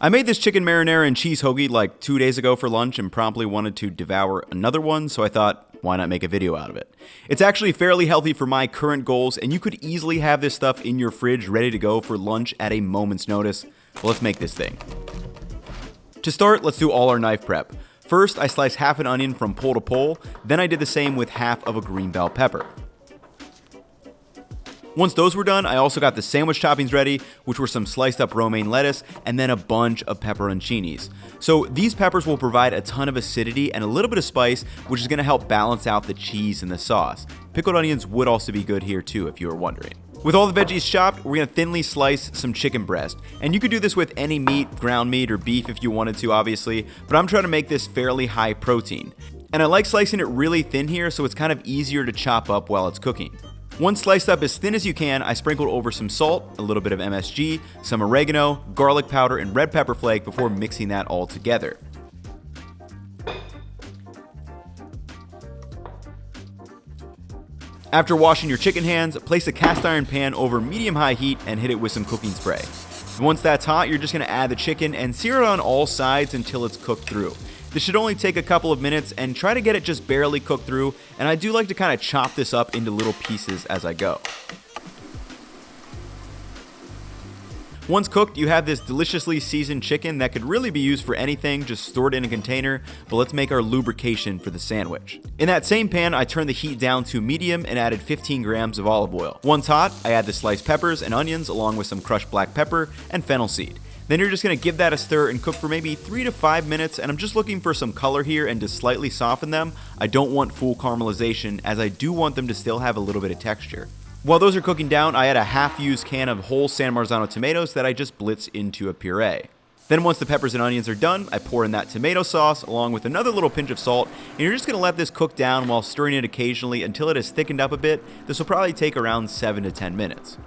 I made this chicken marinara and cheese hoagie like 2 days ago for lunch and promptly wanted to devour another one, so I thought, why not make a video out of it? It's actually fairly healthy for my current goals, and you could easily have this stuff in your fridge ready to go for lunch at a moment's notice. Well, let's make this thing. To start, let's do all our knife prep. First, I sliced half an onion from pole to pole, then I did the same with half of a green bell pepper. Once those were done, I also got the sandwich toppings ready, which were some sliced up romaine lettuce and then a bunch of pepperoncinis. So these peppers will provide a ton of acidity and a little bit of spice, which is going to help balance out the cheese in the sauce. Pickled onions would also be good here too, if you were wondering. With all the veggies chopped, we're going to thinly slice some chicken breast. And you could do this with any meat, ground meat or beef if you wanted to, obviously, but I'm trying to make this fairly high protein. And I like slicing it really thin here so it's kind of easier to chop up while it's cooking. Once sliced up as thin as you can, I sprinkled over some salt, a little bit of MSG, some oregano, garlic powder, and red pepper flake before mixing that all together. After washing your chicken hands, place a cast iron pan over medium-high heat and hit it with some cooking spray. Once that's hot, you're just going to add the chicken and sear it on all sides until it's cooked through. This should only take a couple of minutes, and try to get it just barely cooked through, and I do like to kind of chop this up into little pieces as I go. Once cooked, you have this deliciously seasoned chicken that could really be used for anything, just stored in a container, but let's make our lubrication for the sandwich. In that same pan, I turned the heat down to medium and added 15 grams of olive oil. Once hot, I add the sliced peppers and onions along with some crushed black pepper and fennel seed. Then you're just going to give that a stir and cook for maybe 3 to 5 minutes, and I'm just looking for some color here and to slightly soften them. I don't want full caramelization, as I do want them to still have a little bit of texture. While those are cooking down, I add a half-used can of whole San Marzano tomatoes that I just blitz into a puree. Then once the peppers and onions are done, I pour in that tomato sauce along with another little pinch of salt, and you're just going to let this cook down while stirring it occasionally until it has thickened up a bit. This will probably take around 7 to 10 minutes.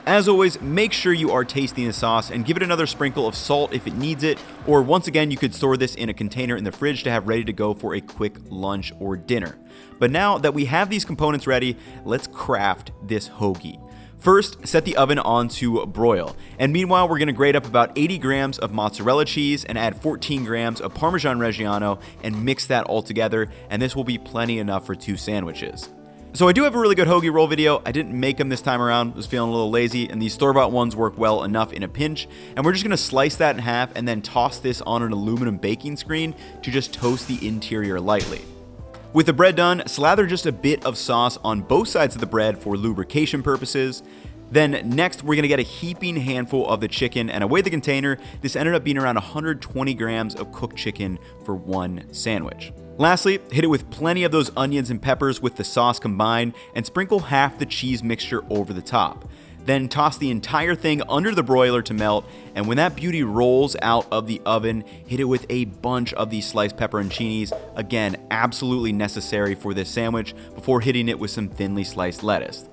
As always, make sure you are tasting the sauce and give it another sprinkle of salt if it needs it, or once again, you could store this in a container in the fridge to have ready to go for a quick lunch or dinner. But now that we have these components ready, let's craft this hoagie. First, set the oven on to broil, and meanwhile, we're going to grate up about 80 grams of mozzarella cheese and add 14 grams of Parmesan Reggiano and mix that all together, and this will be plenty enough for 2 sandwiches. So I do have a really good hoagie roll video. I didn't make them this time around, was feeling a little lazy, and these store-bought ones work well enough in a pinch. And we're just gonna slice that in half and then toss this on an aluminum baking screen to just toast the interior lightly. With the bread done, slather just a bit of sauce on both sides of the bread for lubrication purposes. Then next, we're gonna get a heaping handful of the chicken and away the container. This ended up being around 120 grams of cooked chicken for 1 sandwich. Lastly, hit it with plenty of those onions and peppers with the sauce combined and sprinkle half the cheese mixture over the top. Then toss the entire thing under the broiler to melt, and when that beauty rolls out of the oven, hit it with a bunch of these sliced pepperoncinis, again, absolutely necessary for this sandwich, before hitting it with some thinly sliced lettuce.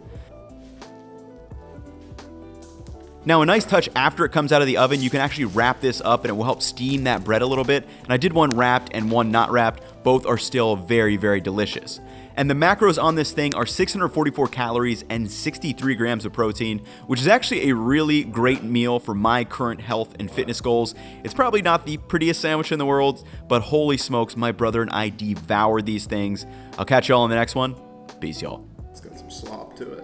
Now, a nice touch after it comes out of the oven, you can actually wrap this up and it will help steam that bread a little bit. And I did one wrapped and one not wrapped. Both are still very, very delicious. And the macros on this thing are 644 calories and 63 grams of protein, which is actually a really great meal for my current health and fitness goals. It's probably not the prettiest sandwich in the world, but holy smokes, my brother and I devoured these things. I'll catch y'all in the next one. Peace, y'all. It's got some slop to it.